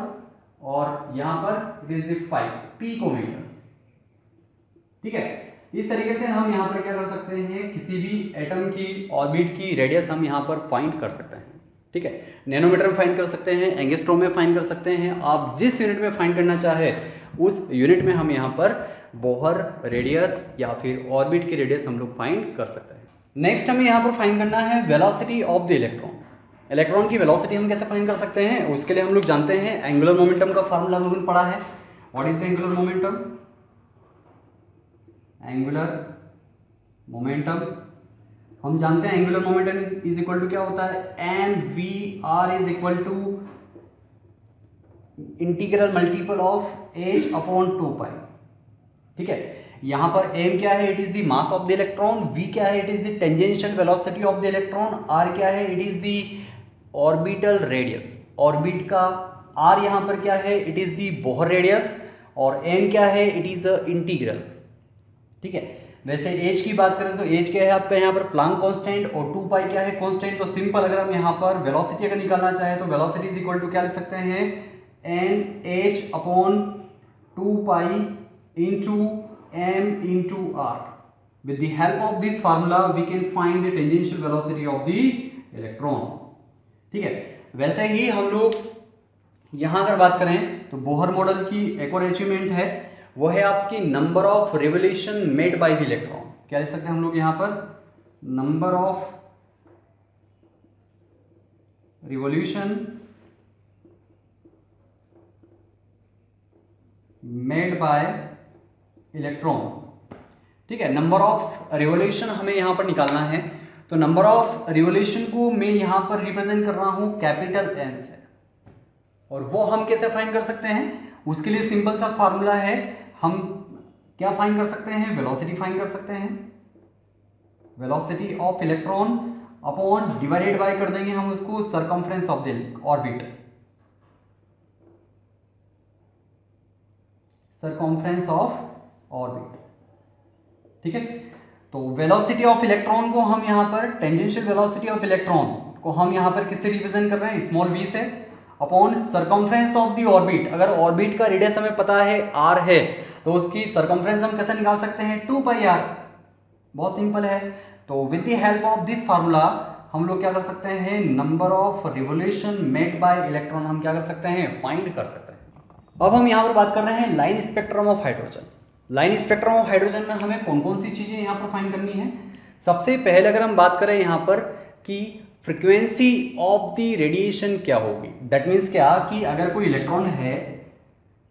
और यहाँ पर इट इज 5 पिकोमीटर। ठीक है, इस तरीके से हम यहाँ पर क्या कर सकते हैं, किसी भी एटम की ऑर्बिट की रेडियस हम यहाँ पर फाइंड कर सकते हैं। ठीक है, नैनोमीटर में फाइंड कर सकते हैं, एंगस्ट्रॉम में फाइंड कर सकते हैं, आप जिस यूनिट में फाइंड करना चाहे उस यूनिट में हम यहाँ पर बोहर रेडियस या फिर ऑर्बिट की रेडियस हम लोग फाइंड कर सकते हैं। नेक्स्ट हमें यहाँ पर फाइंड करना है velocity of the electron. Electron की वेलोसिटी हम कैसे फाइंड कर सकते हैं, उसके लिए हम लोग जानते हैं एंगुलर मोमेंटम का फार्मूला हम लोगों ने पढ़ा है। What is the angular momentum, angular momentum हम जानते हैं angular momentum is equal to क्या होता है, M V R is equal to integral multiple of H upon 2 pi. ठीक है, यहां पर m क्या है, it is the mass of the electron, v क्या है, it is the tangential velocity of the electron, r क्या है, it is the orbital radius, orbit का r यहां पर क्या है, it is the Bohr radius, और m क्या है, इट इज अ इंटीग्रल। ठीक है, वैसे h की बात करें तो h क्या है आपका यहाँ पर प्लांक कांस्टेंट, और 2 पाई क्या है कांस्टेंट। तो सिंपल अगर हम यहाँ पर वेलोसिटी अगर निकालना चाहे तो वेलोसिटी इज इक्वल टू क्या लिख सकते हैं, nh upon 2 pi into m into r. With the help of this formula we can find the tangential velocity of the electron. ठीक है, वैसे ही हम लोग यहाँ अगर बात करें तो बोहर मॉडल की एक और अचीवमेंट है, वो है आपकी number of revolution made by the electron. क्या लिख सकते हैं हम लोग यहाँ पर, number of revolution made by electron. ठीक है, नंबर ऑफ रिवोल्यूशन हमें यहाँ पर निकालना है, तो नंबर ऑफ रिवोल्यूशन को मैं यहाँ पर रिप्रेजेंट कर रहा हूँ कैपिटल एन से, और वो हम कैसे फाइंड कर सकते हैं, उसके लिए सिंपल सा फार्मूला है, हम क्या फाइंड कर सकते हैं, वेलोसिटी फाइंड कर सकते हैं, velocity of electron upon divided by कर देंगे हम उसको circumference of the orbit, circumference of orbit. ठीक है, तो वेलोसिटी ऑफ इलेक्ट्रॉन को हम यहाँ पर टेंजेंशियल वेलोसिटी ऑफ इलेक्ट्रॉन को हम यहाँ पर किससे रिप्रेजेंट कर रहे हैं, स्मॉल v से, upon circumference of the orbit. अगर ऑर्बिट का रेडियस हमें पता है r है तो उसकी सरकमफ्रेंस हम कैसे निकाल सकते हैं, 2 पाई r। बहुत सिंपल है, तो with the help of this formula हम लोग क्या कर सकते हैं, number of revolution made by electron हम क्या कर सकते हैं, फाइंड कर सकते हैं। अब हम यहाँ पर बात कर रहे हैं line spectrum of hydrogen. Line spectrum of hydrogen में हमें कौन कौन सी चीजें यहाँ पर फाइंड करनी है। सबसे पहले अगर हम बात करें यहाँ पर कि फ्रीक्वेंसी ऑफ द रेडिएशन क्या होगी, दैट मीन्स क्या कि अगर कोई इलेक्ट्रॉन है,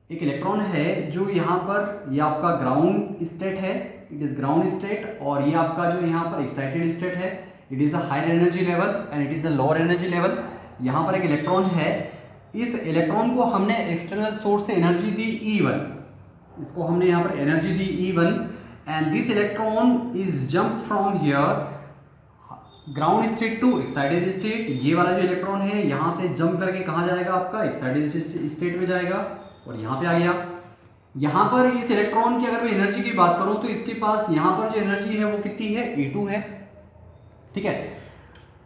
एक इलेक्ट्रॉन है जो यहाँ पर, ये आपका ग्राउंड स्टेट है, इट इज ग्राउंड स्टेट, और ये आपका जो यहाँ पर एक्साइटेड स्टेट है, it is a higher energy level and it is a lower energy level. यहाँ पर एक इलेक्ट्रॉन है, इस इलेक्ट्रॉन को हमने एक्सटर्नल सोर्स से एनर्जी दी E1, इसको हमने यहाँ पर एनर्जी दी E1 and this electron is jump from here ground state to excited state. ये वाला जो इलेक्ट्रॉन है यहाँ से जंप करके कहाँ जाएगा, आपका एक्साइटेड स्टेट में जाएगा और यहाँ पे आ गया। यहाँ पर इस इलेक्ट्रॉन की अगर मैं एनर्जी की बात करूं तो इसके पास यहाँ पर जो एनर्जी है वो कितनी है, E2 है। ठीक है,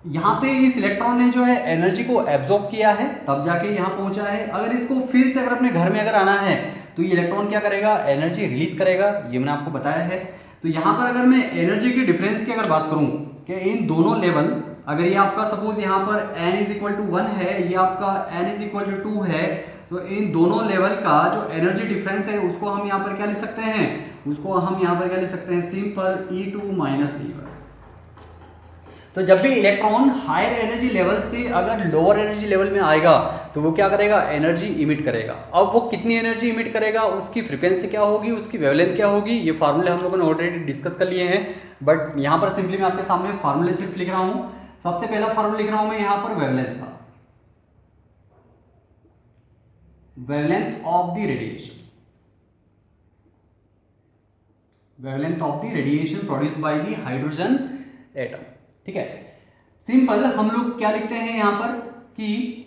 यहाँ पे इस इलेक्ट्रॉन ने जो है एनर्जी को एब्जॉर्ब किया है तब जाके यहाँ पहुंचा है। अगर इसको फिर से अगर अपने घर में अगर आना है तो ये इलेक्ट्रॉन क्या करेगा, एनर्जी रिलीज करेगा, ये मैंने आपको बताया है। तो यहाँ पर अगर मैं एनर्जी के डिफरेंस की अगर बात करूँ कि इन दोनों लेवल, अगर ये आपका सपोज यहाँ पर n इज इक्वल टू 1 है, ये आपका n इज इक्वल टू 2 है, तो इन दोनों लेवल का जो एनर्जी डिफरेंस है उसको हम यहाँ पर क्या लिख सकते हैं, उसको हम यहाँ पर क्या लिख सकते हैं, सिंपल E2 माइनस E1। तो जब भी इलेक्ट्रॉन हायर एनर्जी लेवल से अगर लोअर एनर्जी लेवल में आएगा तो वो क्या करेगा, एनर्जी इमिट करेगा। अब वो कितनी एनर्जी इमिट करेगा, उसकी फ्रीक्वेंसी क्या होगी, उसकी वेवलेंथ क्या होगी, ये फार्मूले हम लोगों ने ऑलरेडी डिस्कस कर लिए हैं, बट यहाँ पर सिंपली मैं आपके सामने फार्मूले सिर्फ लिख रहा हूँ। सबसे पहला फार्मूला लिख रहा हूँ मैं यहाँ पर वेवलेंथ का, wavelength of the radiation, wavelength of the radiation produced by the hydrogen atom. ठीक है, सिंपल हम लोग क्या लिखते हैं यहाँ पर कि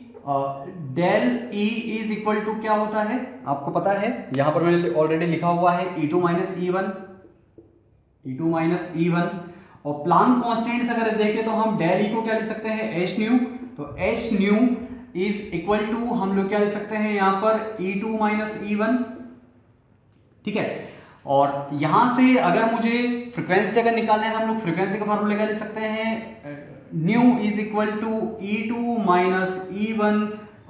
del E is equal to क्या होता है, आपको पता है, यहाँ पर मैंने ऑलरेडी लिखा हुआ है E2 minus E1, E2 minus E1। और प्लांक कॉन्स्टेंट्स अगर देखें तो हम डेल E को क्या लिख सकते हैं, एच न्यू। तो H nu is equal to हम लोग क्या लिख सकते हैं यहाँ पर E2 माइनस E1। ठीक है, और यहां से अगर मुझे फ्रीक्वेंसी अगर निकालना है तो हम लोग फ्रीक्वेंसी का फार्मूला क्या लिख सकते हैं, nu is equal to E2 minus E1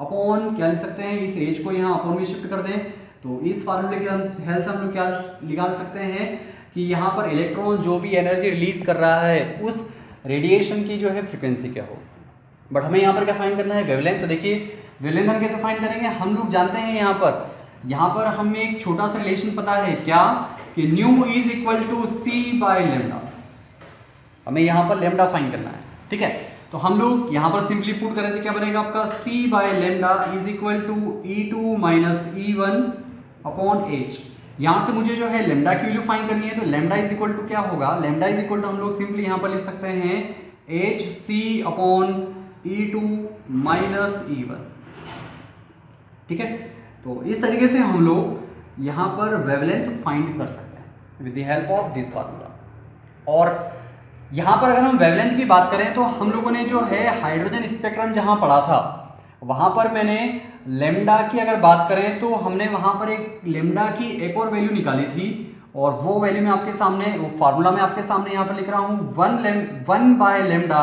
upon क्या लिख सकते हैं, इस एच को यहाँ अपॉन में शिफ्ट कर दें तो इस फार्मूले की हेल्प से हम लोग क्या निकाल सकते हैं कि यहाँ पर इलेक्ट्रॉन जो भी एनर्जी रिलीज कर रहा है उस रेडिएशन की जो है फ्रीक्वेंसी क्या हो। बट हमें यहाँ पर क्या फाइंड करना है, वेवलेंथ। तो देखिए वेवलेंथ हम कैसे फाइंड करेंगे, हम लोग जानते हैं यहाँ पर हमें एक छोटा सा रिलेशन पता है क्या, कि nu is equal to C by lambda. हमें यहाँ पर लेमडा फाइंड करना है। ठीक है, तो हम लोग यहाँ पर सिंपली पुट करें तो क्या बनेगा आपका, C by lambda is equal to E2 minus E1 upon H। यहाँ से मुझे जो है लेमडा की वैल्यू फाइंड करनी है, तो लेमडा इज इक्वल टू क्या होगा, लेमडा इज इक्वल टू हम लोग सिंपली यहाँ पर लिख सकते हैं HC upon E2 minus E1। ठीक है, तो इस तरीके से हम लोग यहाँ पर वेवलेंथ फाइंड कर सकते हैं with the help of this formula. और यहाँ पर अगर हम वेवलेंथ की बात करें तो हम लोगों ने जो है हाइड्रोजन स्पेक्ट्रम जहाँ पढ़ा था वहाँ पर मैंने लेमडा की अगर बात करें तो हमने वहाँ पर एक लेमडा की एक और वैल्यू निकाली थी, और वो वैल्यू मैं आपके सामने, वो फार्मूला मैं आपके सामने यहाँ पर लिख रहा हूँ, 1 by lambda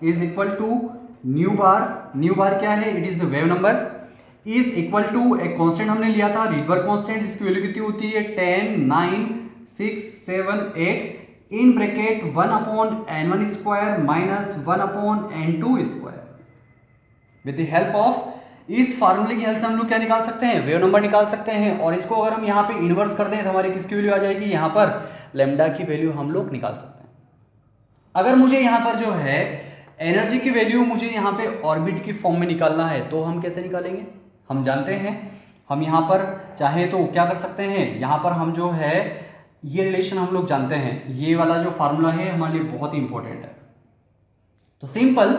is equal to nu bar. Nu bar क्या है, it is wave number, is equal to एक कांस्टेंट हमने लिया था रीडबर्ग कांस्टेंट, जिसकी वैल्यू कितनी होती है 10, 9, 6, 7, 8 in bracket 1 upon n1 square minus 1 upon n2 square. With the help of इस फार्मूले की हेल्प से हम लोग क्या निकाल सकते हैं, वेव नंबर निकाल सकते हैं। और इसको अगर हम यहाँ पे इन्वर्स कर दें तो हमारी किसकी वैल्यू आ जाएगी, यहाँ पर लेमडा की वैल्यू हम लोग निकाल सकते हैं। अगर मुझे यहाँ पर जो है एनर्जी की वैल्यू मुझे यहाँ पे ऑर्बिट की फॉर्म में निकालना है तो हम कैसे निकालेंगे, हम जानते हैं, हम यहाँ पर चाहे तो क्या कर सकते हैं, यहाँ पर हम जो है ये रिलेशन हम लोग जानते हैं, ये वाला जो फार्मूला है हमारे लिए बहुत ही इंपॉर्टेंट है। तो सिंपल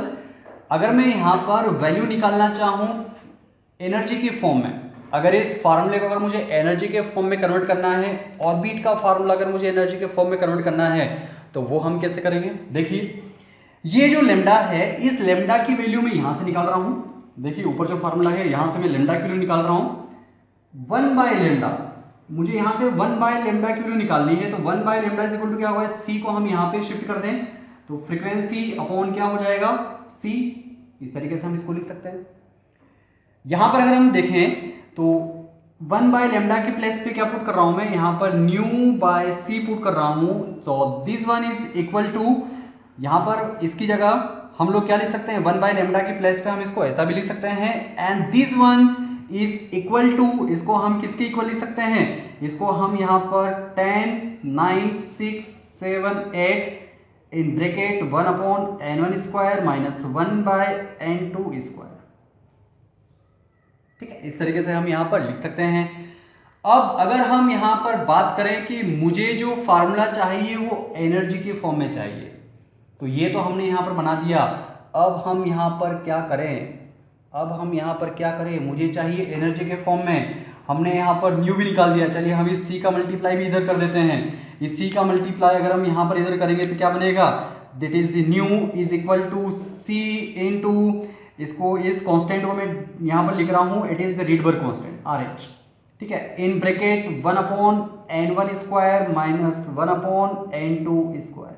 अगर मैं यहाँ पर वैल्यू निकालना चाहूँ एनर्जी की फॉर्म में, अगर इस फार्मूले को अगर मुझे एनर्जी के फॉर्म में कन्वर्ट करना है, ऑर्बिट का फार्मूला अगर मुझे एनर्जी के फॉर्म में कन्वर्ट करना है तो वो हम कैसे करेंगे। देखिए ये जो लेमडा है, इस लेमडा की वैल्यू मैं यहाँ से निकाल रहा हूँ, देखिए ऊपर जो फार्मूला है यहाँ से मैं लेमडा की वैल्यू निकाल रहा हूँ 1 बाय लेमडा, मुझे यहाँ से 1 बाय लेमडा की वैल्यू निकालनी है। तो 1 by lambda is equal to क्या होगा, C को हम यहाँ पे शिफ्ट कर दें तो फ्रीक्वेंसी अपॉन क्या हो जाएगा C। इस तरीके से हम इसको लिख सकते हैं। यहाँ पर अगर हम देखें तो 1 बाय लेमडा के प्लेस पे क्या पुट कर रहा हूँ मैं, यहाँ पर न्यू बाय C पुट कर रहा हूँ। So this one is equal to, यहाँ पर इसकी जगह हम लोग क्या लिख सकते हैं, 1 बाय लेमडा के प्लेस पे हम इसको ऐसा भी लिख सकते हैं, and this one is equal to, इसको हम किसके इक्वल लिख सकते हैं, इसको हम यहाँ पर 10, 9, 6, 7, 8 इन bracket 1/n1 square minus 1/n2 square. ठीक है, इस तरीके से हम यहाँ पर लिख सकते हैं। अब अगर हम यहाँ पर बात करें कि मुझे जो फार्मूला चाहिए वो एनर्जी के फॉर्म में चाहिए, तो ये तो हमने यहाँ पर बना दिया। अब हम यहाँ पर क्या करें, मुझे चाहिए एनर्जी के फॉर्म में। हमने यहाँ पर न्यू भी निकाल दिया। चलिए हम इस सी का मल्टीप्लाई भी इधर कर देते हैं। इस सी का मल्टीप्लाई अगर हम यहाँ पर इधर करेंगे तो क्या बनेगा, that is the nu is equal to C into, इसको इस कांस्टेंट को मैं यहाँ पर लिख रहा हूँ, it is the Rydberg constant RH। ठीक है, in bracket 1/n1 square minus 1/n2 square.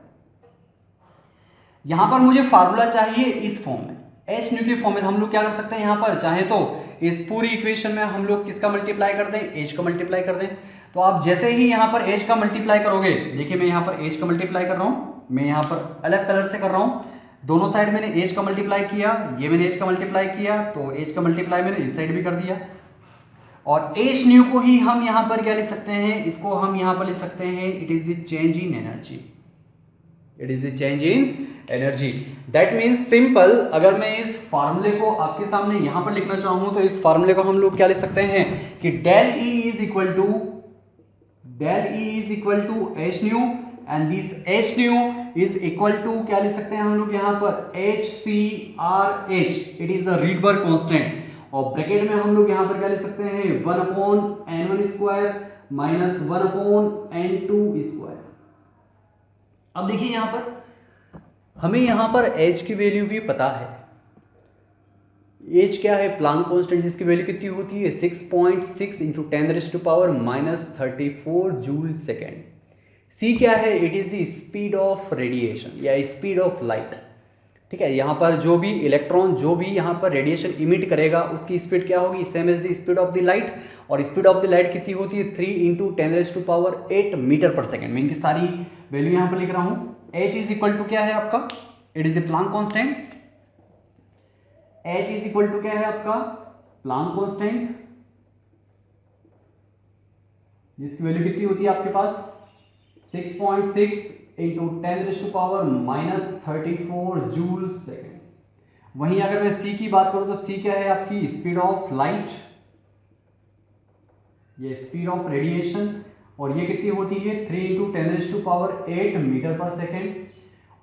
यहां पर मुझे फार्मूला चाहिए इस फॉर्म में, एच न्यू के फॉर्म में। हम लोग क्या कर सकते हैं, यहां पर चाहे तो इस पूरी इक्वेशन में हम लोग किसका मल्टीप्लाई कर दें, एच का मल्टीप्लाई कर दें। तो आप जैसे ही यहां पर एच का मल्टीप्लाई करोगे, देखिए मैं यहां पर एच का मल्टीप्लाई कर रहा हूं, मैं यहां पर अलग कलर से कर रहा हूं। दोनों साइड मैंने एच का मल्टीप्लाई किया, ये मैंने एच का मल्टीप्लाई किया, तो एच का मल्टीप्लाई मैंने इस साइड भी कर दिया। और एच न्यू को ही हम यहां पर क्या लिख सकते हैं, इसको हम यहां पर लिख सकते हैं, it is the change in energy. It is the change in energy. That means simple, अगर मैं इस फार्मूले को आपके सामने यहां पर लिखना चाहूं तो इस फार्मूले को हम लोग क्या लिख सकते हैं कि del E is equal to H nu and this H nu is equal to क्या लिख सकते हैं हम लोग यहां पर H C R H, it is a Rydberg constant. और ब्रैकेट में हम लोग यहां पर क्या लिख सकते हैं 1/n1 square minus 1/n2 square. अब देखिए यहां पर हमें यहां पर h की वैल्यू भी पता है। h क्या है, प्लांक कांस्टेंट, जिसकी वैल्यू कितनी होती है 6.6 इंटू 10⁻⁻34 जूल सेकेंड। c क्या है, it is the speed of radiation या स्पीड ऑफ लाइट। ठीक है, यहाँ पर जो भी इलेक्ट्रॉन जो भी यहाँ पर रेडिएशन इमिट करेगा उसकी स्पीड क्या होगी, same as the speed of the light. और स्पीड ऑफ द लाइट कितनी होती है 3 इंटू 10⁻8 मीटर पर सेकेंड। मैं इनकी सारी वैल्यू यहाँ पर लिख रहा हूँ। h इज इक्वल टू क्या है आपका, it is a Planck constant. h is equal to क्या है आपका प्लांक कांस्टेंट, जिसकी वैल्यू कितनी होती है आपके पास 6.6 इंटू 10⁻⁻34 जूल सेकेंड। वहीं अगर मैं c की बात करूं तो c क्या है आपकी स्पीड ऑफ लाइट, ये स्पीड ऑफ रेडिएशन, और ये कितनी होती है 3 इंटू 10⁸8 मीटर पर सेकेंड।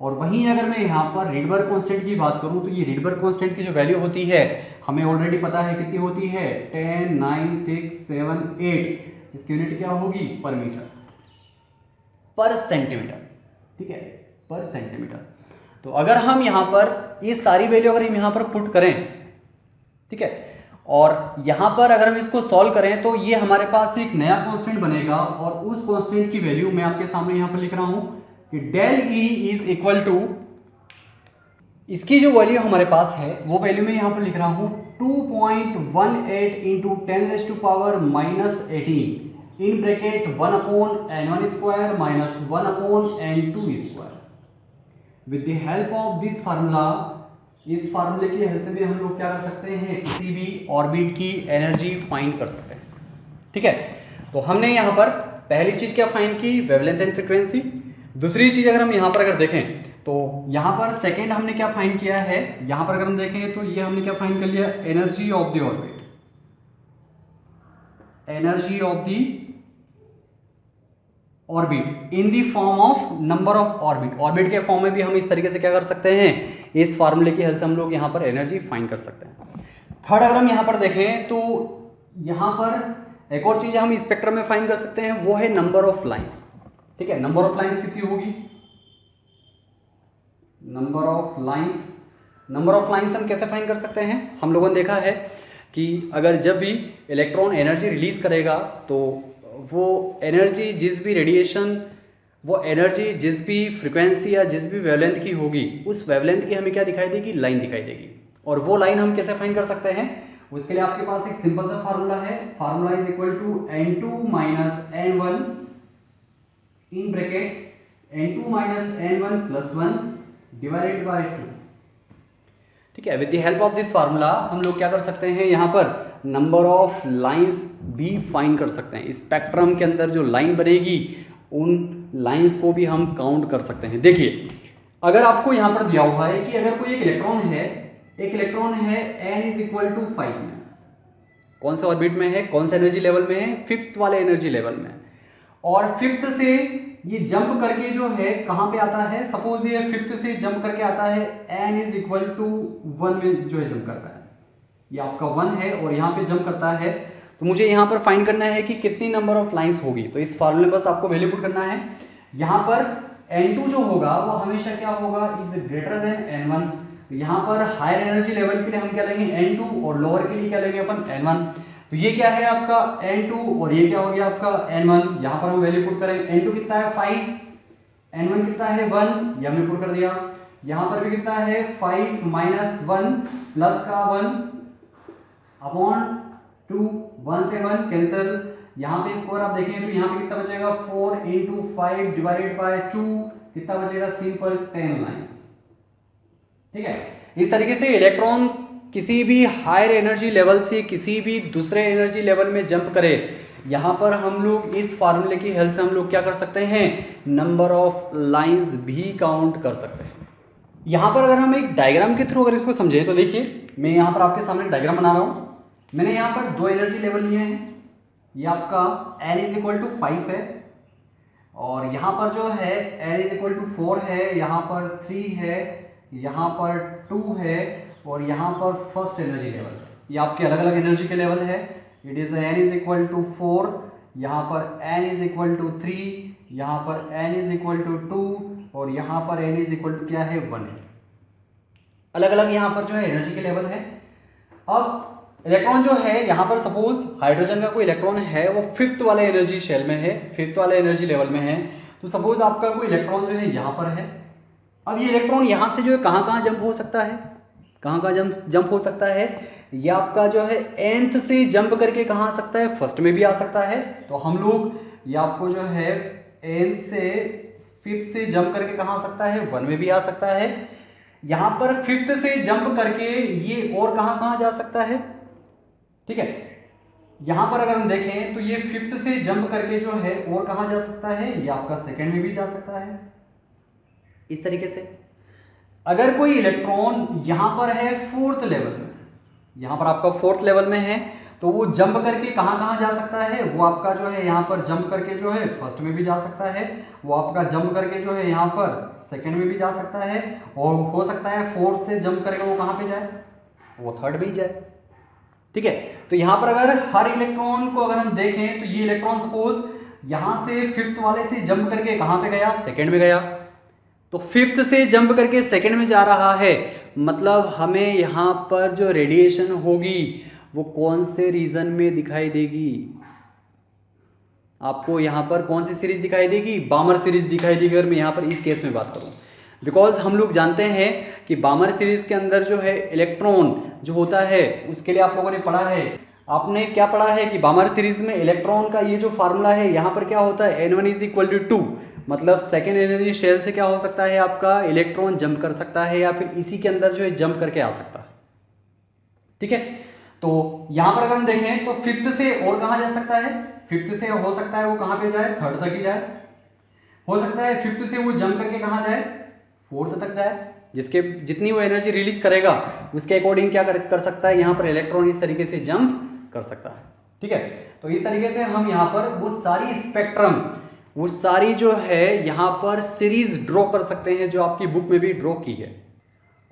और वहीं अगर मैं यहाँ पर रीडबर्ग कांस्टेंट की बात करूं तो ये रीडबर्ग कांस्टेंट की जो वैल्यू होती है हमें ऑलरेडी पता है कितनी होती है 10, 9, 6, 7, 8। इसकी यूनिट क्या होगी पर मीटर पर सेंटीमीटर। ठीक है, पर सेंटीमीटर। तो अगर हम यहाँ पर ये सारी वैल्यू अगर हम यहाँ पर पुट करें, ठीक है, और यहाँ पर अगर हम इसको सॉल्व करें तो ये हमारे पास एक नया कांस्टेंट बनेगा। और उस कांस्टेंट की वैल्यू मैं आपके सामने यहाँ पर लिख रहा हूँ कि del E is equal to, इसकी जो वैल्यू हमारे पास है वो वैल्यू मैं यहाँ पर लिख रहा हूँ 2.18 into 10⁻⁻18 in bracket 1/n1 square minus 1/n2 square. With the help of this formula, इस फार्मूले की हेल्प से भी हम लोग क्या कर सकते हैं, किसी भी ऑर्बिट की एनर्जी फाइंड कर सकते हैं। ठीक है, तो हमने यहाँ पर पहली चीज क्या फाइंड की, वेवलेंथ एंड फ्रीक्वेंसी। दूसरी चीज अगर हम यहाँ पर अगर देखें तो यहाँ पर सेकेंड हमने क्या फाइंड किया है, यहाँ पर अगर हम देखें तो ये हमने क्या फाइंड कर लिया, energy of the orbit, energy of the orbit in the form of number of orbit. Orbit के फॉर्म में भी हम इस तरीके से क्या कर सकते हैं, इस फार्मूले की हेल्प से हम लोग यहाँ पर एनर्जी फाइंड कर सकते हैं। थर्ड अगर हम यहाँ पर देखें तो यहाँ पर एक और चीज हम स्पेक्ट्रम में फाइंड कर सकते हैं, वो है नंबर ऑफ लाइंस। ठीक है, नंबर ऑफ लाइंस कितनी होगी, नंबर ऑफ लाइंस हम कैसे फाइंड कर सकते हैं, हम लोगों ने देखा है कि अगर जब भी इलेक्ट्रॉन एनर्जी रिलीज करेगा तो वो एनर्जी जिस भी रेडिएशन, वो एनर्जी जिस भी फ्रीक्वेंसी या जिस भी वेवलेंथ की होगी, उस वेवलेंथ की हमें क्या दिखाई देगी, लाइन दिखाई देगी। और वो लाइन हम कैसे फाइंड कर सकते हैं, उसके लिए आपके पास एक सिंपल सा फार्मूला है, formula is equal to n2 minus n1 in bracket n2 minus n1 plus 1 divided by 2। ठीक है, with the help of this formula हम लोग क्या कर सकते हैं, यहाँ पर नंबर ऑफ लाइंस भी फाइंड कर सकते हैं। स्पेक्ट्रम के अंदर जो लाइन बनेगी उन लाइंस को भी हम काउंट कर सकते हैं। देखिए अगर आपको यहाँ पर दिया हुआ है कि अगर कोई एक इलेक्ट्रॉन है n इज इक्वल टू 5 में, कौन से ऑर्बिट में है, कौन से एनर्जी लेवल में है, फिफ्थ वाले एनर्जी लेवल में, और फिफ्थ से ये जंप करके जो है कहाँ पे आता है, सपोज ये फिफ्थ से जंप करके आता है n इज इक्वल टू 1 में जो है जंप करता है, ये आपका 1 है और यहाँ पे जंप करता है, तो मुझे यहाँ पर फाइंड करना है कि कितनी नंबर ऑफ लाइंस होगी। तो इस फॉर्मूले बस आपको वैल्यू पुट करना है। यहाँ पर n2 जो होगा वो हमेशा क्या होगा, इज ग्रेटर देन n1। यहाँ पर हायर एनर्जी लेवल के लिए हम क्या लेंगे n2 और लोअर के लिए क्या लेंगे अपन n1। तो ये क्या है आपका n2 और ये क्या हो गया आपका n1। यहाँ पर हम वैल्यू पुट करें, n2 कितना है 5, n1 कितना है 1, ये हमने पुट कर दिया। यहाँ पर भी कितना है 5 माइनस 1 प्लस का 1 अपॉन 2, 1 से 1 कैंसिल। यहाँ पे स्कोर आप देखें तो यहाँ पे कितना बचेगा 4 इंटू 5 डिवाइडेड बाय 2, कितना बचेगा सिंपल 10 लाइन्स। ठीक है, इस तरीके से इलेक्ट्रॉन किसी भी हायर एनर्जी लेवल से किसी भी दूसरे एनर्जी लेवल में जंप करे, यहाँ पर हम लोग इस फार्मूले की हेल्प से हम लोग क्या कर सकते हैं, नंबर ऑफ लाइंस भी काउंट कर सकते हैं। यहाँ पर अगर हम एक डायग्राम के थ्रू अगर इसको समझे तो देखिए, मैं यहाँ पर आपके सामने डायग्राम बना रहा हूँ। मैंने यहाँ पर दो एनर्जी लेवल लिए हैं, ये आपका n इज इक्वल टू 5 है और यहाँ पर जो है n इज इक्वल टू 4 है, यहाँ पर 3 है, यहाँ पर 2 है और यहाँ पर फर्स्ट एनर्जी लेवल। ये आपके अलग अलग एनर्जी के लेवल है। It is n is equal to 4, यहाँ पर n इज इक्वल टू 3, यहाँ पर n इज इक्वल टू 2 और यहाँ पर n इज इक्वल टू क्या है 1 है। अलग अलग यहाँ पर जो है एनर्जी के लेवल है। अब इलेक्ट्रॉन जो है यहाँ पर सपोज हाइड्रोजन का कोई इलेक्ट्रॉन है वो फिफ्थ वाले एनर्जी शेल में है, फिफ्थ वाले एनर्जी लेवल में है। तो सपोज आपका कोई इलेक्ट्रॉन जो है यहाँ पर है। अब ये इलेक्ट्रॉन यहाँ से जो है कहाँ कहाँ जंप हो सकता है, कहाँ कहाँ जंप हो सकता है, ये आपका जो है nth से जंप करके कहाँ आ सकता है, फर्स्ट में भी आ सकता है। तो हम लोग ये आपको जो है nth से फिफ्थ से जंप करके कहाँ आ सकता है, 1 में भी आ सकता है। यहाँ पर फिफ्थ से जंप करके ये और कहाँ कहाँ जा सकता है। ठीक है, यहां पर अगर हम देखें तो ये फिफ्थ से जंप करके जो है और कहां जा सकता है, ये आपका सेकंड में भी जा सकता है। इस तरीके से अगर कोई इलेक्ट्रॉन यहां पर है फोर्थ लेवल में, यहां पर आपका फोर्थ लेवल में है, तो वो जंप करके कहां कहां जा सकता है, वो आपका जो है यहां पर जंप करके जो है फर्स्ट में भी जा सकता है, वो आपका जंप करके जो है यहां पर सेकंड में भी जा सकता है, और हो सकता है फोर्थ से जंप करके वो कहां पे जाए, वो थर्ड में ही जाए। ठीक है, तो यहां पर अगर हर इलेक्ट्रॉन को अगर हम देखें तो ये इलेक्ट्रॉन सपोज यहां से फिफ्थ वाले से जंप करके कहां पे गया, सेकंड में गया। तो फिफ्थ से जंप करके सेकंड में जा रहा है, मतलब हमें यहां पर जो रेडिएशन होगी वो कौन से रीजन में दिखाई देगी, आपको यहां पर कौन सी सीरीज दिखाई देगी, बामर सीरीज दिखाई देगी। अगर मैं यहां पर इस केस में बात करूं, बिकॉज हम लोग जानते हैं कि बामर सीरीज के अंदर जो है इलेक्ट्रॉन जो होता है उसके लिए आप लोगों ने पढ़ा है, आपने क्या पढ़ा है कि बामर सीरीज में इलेक्ट्रॉन का ये जो फार्मूला है यहाँ पर क्या होता है, n1 इज इक्वल टू 2, मतलब सेकेंड एनर्जी शेल से क्या हो सकता है आपका इलेक्ट्रॉन जंप कर सकता है या फिर इसी के अंदर जो है जंप करके आ सकता है। ठीक है, तो यहाँ पर अगर हम देखें तो फिफ्थ से और कहाँ जा सकता है, फिफ्थ से हो सकता है वो कहाँ पे जाए, थर्ड तक ही जाए। हो सकता है फिफ्थ से वो जंप करके कहाँ जाए, फोर्थ तक जाए। जिसके जितनी वो एनर्जी रिलीज करेगा उसके अकॉर्डिंग क्या कर सकता है, यहाँ पर इलेक्ट्रॉन इस तरीके से जंप कर सकता है। ठीक है, तो इस तरीके से हम यहाँ पर वो सारी स्पेक्ट्रम, वो सारी जो है यहाँ पर सीरीज ड्रॉ कर सकते हैं जो आपकी बुक में भी ड्रॉ की है।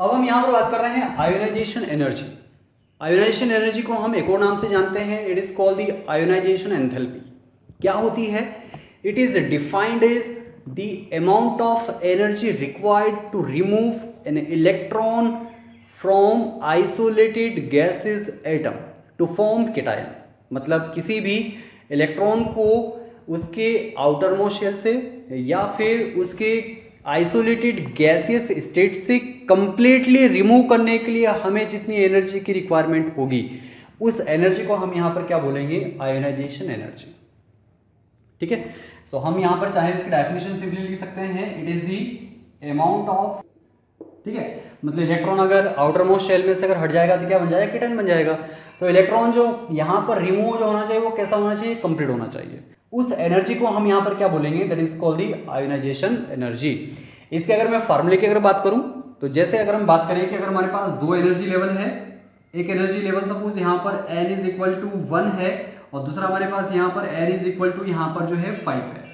अब हम यहाँ पर बात कर रहे हैं आयोनाइजेशन एनर्जी। आयोनाइजेशन एनर्जी को हम एक और नाम से जानते हैं, it is called the ionization enthalpy. क्या होती है, it is defined as the amount of energy required to remove an electron from isolated gaseous atom to form cation। मतलब किसी भी इलेक्ट्रॉन को उसके आउटर मोस्ट शेल से या फिर उसके आइसोलेटेड गैसियस स्टेट से कंप्लीटली रिमूव करने के लिए हमें जितनी एनर्जी की रिक्वायरमेंट होगी उस एनर्जी को हम यहाँ पर क्या बोलेंगे, आयोनाइजेशन एनर्जी। ठीक है, तो हम यहाँ पर चाहे इसकी डेफिनेशन सिंपली लिख सकते हैं, it is the amount of, ठीक है, मतलब इलेक्ट्रॉन अगर आउटर मोस्ट शेल में से अगर हट जाएगा तो क्या बन जाएगा, कीटन बन जाएगा। तो इलेक्ट्रॉन जो यहाँ पर रिमूव जो होना चाहिए वो कैसा होना चाहिए, कंप्लीट होना चाहिए। उस एनर्जी को हम यहाँ पर क्या बोलेंगे, that is called the ionization energy. इसके अगर मैं फार्मूले की अगर बात करूं तो जैसे अगर हम बात करें कि अगर हमारे पास दो एनर्जी लेवल है, एक एनर्जी लेवल सपोज यहाँ पर n इज इक्वल टू 1 है और दूसरा हमारे पास यहाँ पर n इज इक्वल टू यहाँ पर जो है 5 है।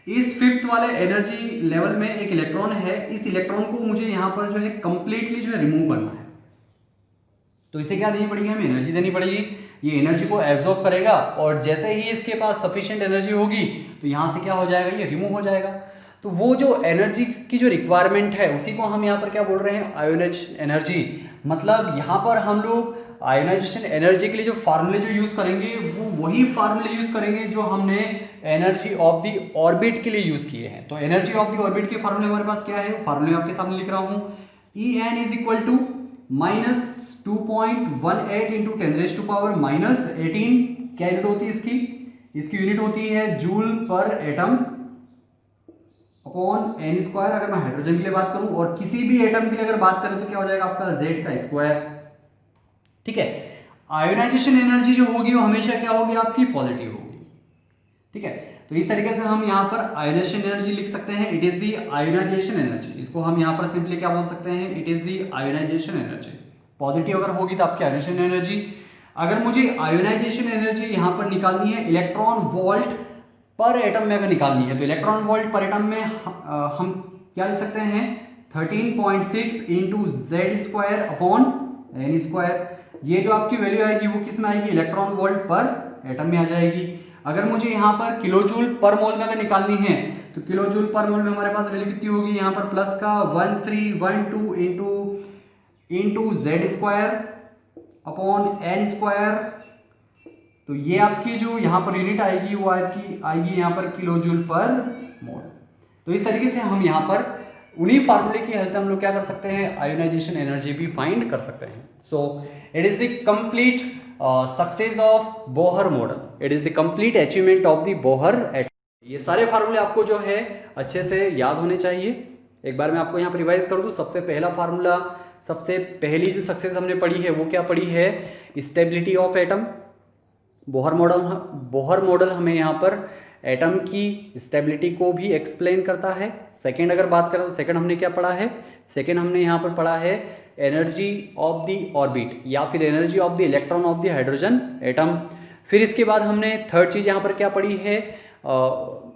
इस फिफ्थ वाले एनर्जी लेवल में एक इलेक्ट्रॉन है, इस इलेक्ट्रॉन को मुझे यहाँ पर जो है कंप्लीटली जो है रिमूव करना है। तो इसे क्या देनी पड़ेगी, हमें एनर्जी देनी पड़ेगी। ये एनर्जी को एब्जॉर्ब करेगा और जैसे ही इसके पास सफिशिएंट एनर्जी होगी तो यहाँ से क्या हो जाएगा, ये रिमूव हो जाएगा। तो वो जो एनर्जी की जो रिक्वायरमेंट है उसी को हम यहाँ पर क्या बोल रहे हैं, आयोनाइजेशन एनर्जी। मतलब यहाँ पर हम लोग आयोनाइजेशन एनर्जी के लिए जो फार्मूले जो यूज करेंगे वो वही फार्मूले यूज करेंगे जो हमने एनर्जी ऑफ द ऑर्बिट के लिए यूज किए हैं। तो एनर्जी ऑफ द ऑर्बिट के फार्मूले हमारे पास क्या है, फार्मूले आपके सामने लिख रहा हूँ। En is equal to -2.18 into 10⁻⁻18 क्या यूनिट होती है इसकी यूनिट होती है जूल पर एटम अपॉन n स्क्वायर। अगर मैं हाइड्रोजन के लिए बात करूं और किसी भी एटम के लिए अगर बात करें तो क्या हो जाएगा आपका z का स्क्वायर। ठीक है, आयोनाइजेशन एनर्जी जो होगी वो हमेशा क्या होगी, आपकी पॉजिटिव होगी। ठीक है, तो इस तरीके से हम यहाँ पर आयोनाइजेशन एनर्जी लिख सकते हैं, it is the ionization energy. इसको हम यहाँ पर सिंपली क्या बोल सकते हैं, it is the ionization energy. Positive अगर होगी तो आपकी आयोनाइजेशन एनर्जी। अगर मुझे आयोनाइजेशन एनर्जी यहाँ पर निकालनी है इलेक्ट्रॉन वोल्ट पर एटम में अगर निकालनी है तो इलेक्ट्रॉन वोल्ट पर एटम में हम क्या लिख सकते हैं, 13.6 into Z square upon N square. ये जो आपकी वैल्यू आएगी वो किस में आएगी, इलेक्ट्रॉन वोल्ट पर एटम में आ जाएगी। अगर मुझे यहाँ पर किलोजूल पर मोल में अगर निकालनी है तो किलोजूल पर मोल में हमारे पास वैल्यू कितनी होगी, यहाँ पर प्लस का 1312 into Z square upon N square. तो ये आपकी जो यहाँ पर यूनिट आएगी वो आएगी यहाँ पर किलोजूल पर मोल। तो इस तरीके से हम यहाँ पर उन्हीं फार्मूले की हेल्प से हम लोग क्या कर सकते हैं, आयोनाइजेशन एनर्जी भी फाइंड कर सकते हैं। So it is the complete success of Bohr model, it is the complete achievement of the Bohr atom. ये सारे फार्मूले आपको जो है अच्छे से याद होने चाहिए। एक बार मैं आपको यहाँ पर रिवाइज कर दूँ। सबसे पहला फार्मूला, सबसे पहली जो सक्सेस हमने पढ़ी है वो क्या पढ़ी है, stability of atom. Bohr model हमें यहाँ पर एटम की स्टेबिलिटी को भी एक्सप्लेन करता है। सेकंड अगर बात करें तो सेकंड हमने क्या पढ़ा है, सेकंड हमने यहाँ पर पढ़ा है एनर्जी ऑफ द ऑर्बिट या फिर energy of the electron of the hydrogen atom. फिर इसके बाद हमने थर्ड चीज़ यहाँ पर क्या पढ़ी है,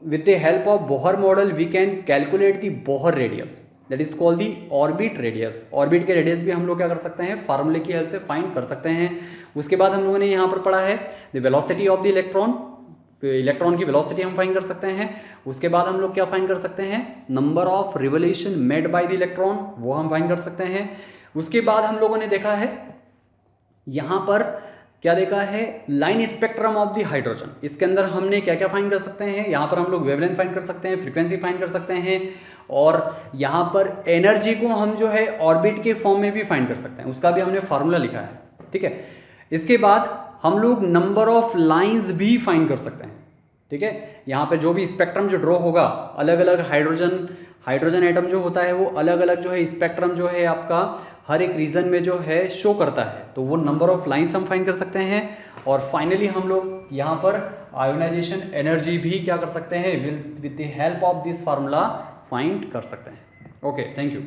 with the help of Bohr model we can calculate the Bohr radius, that is called the orbit radius. Orbit के रेडियस भी हम लोग क्या कर सकते हैं, फार्मूले की हेल्प से फाइंड कर सकते हैं। उसके बाद हम लोगों ने यहाँ पर पढ़ा है the velocity of the electron, electron की वेलोसिटी हम फाइंड कर सकते हैं। उसके बाद हम लोग क्या फाइंड कर सकते हैं, number of revolution made by the electron, वो हम फाइंड कर सकते हैं। उसके बाद हम लोगों ने देखा है यहाँ पर क्या देखा है, line spectrum of the hydrogen. इसके अंदर हमने क्या क्या फाइंड कर सकते हैं, यहाँ पर हम लोग वेवलेंथ फाइंड कर सकते हैं, फ्रीक्वेंसी फाइंड कर सकते हैं और यहाँ पर एनर्जी को हम जो है ऑर्बिट के फॉर्म में भी फाइंड कर सकते हैं, उसका भी हमने फार्मूला लिखा है। ठीक है, इसके बाद हम लोग नंबर ऑफ लाइंस भी फाइंड कर सकते हैं। ठीक है, यहाँ पे जो भी स्पेक्ट्रम जो ड्रॉ होगा, अलग अलग हाइड्रोजन एटम जो होता है वो अलग अलग जो है स्पेक्ट्रम जो है आपका हर एक रीजन में जो है शो करता है, तो वो नंबर ऑफ लाइंस हम फाइंड कर सकते हैं। और फाइनली हम लोग यहाँ पर आयोनाइजेशन एनर्जी भी क्या कर सकते हैं, with the help of this formula find कर सकते हैं। Okay, thank you.